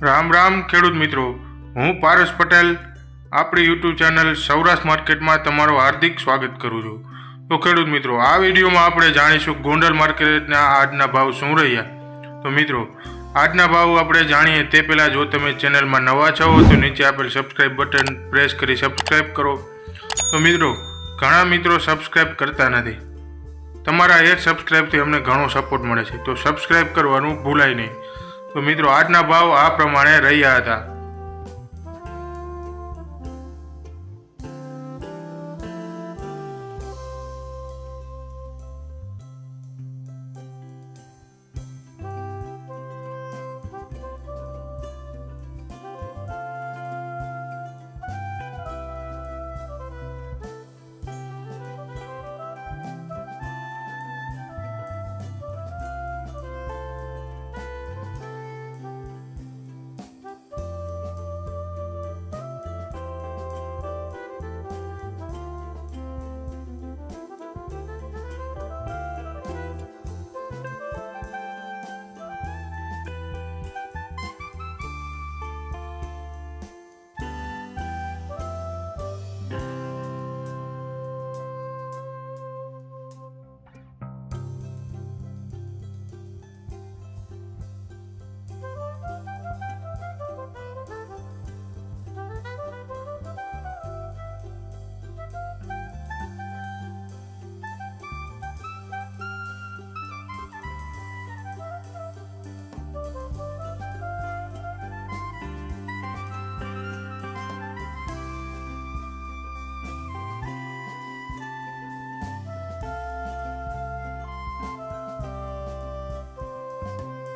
રામ રામ ખેડૂત મિત્રો, હું પારસ પટેલ આપણી યુટ્યુબ ચેનલ સૌરાષ્ટ્ર માર્કેટમાં તમારું હાર્દિક સ્વાગત કરું છું. તો ખેડૂત મિત્રો, આ વિડીયોમાં આપણે જાણીશું ગોંડલ માર્કેટના આજના ભાવ શું રહ્યા. તો મિત્રો, આજના ભાવ આપણે જાણીએ તે પહેલાં જો તમે ચેનલમાં નવા છો તો નીચે આપેલ સબસ્ક્રાઈબ બટન પ્રેસ કરી સબસ્ક્રાઈબ કરો. તો મિત્રો, ઘણા મિત્રો સબસ્ક્રાઈબ કરતા નથી. તમારા એક સબસ્ક્રાઈબથી અમને ઘણો સપોર્ટ મળે છે, તો સબસ્ક્રાઈબ કરવાનું ભૂલાય નહીં. તો મિત્રો, આજના ભાવ આ પ્રમાણે રહ્યા હતા.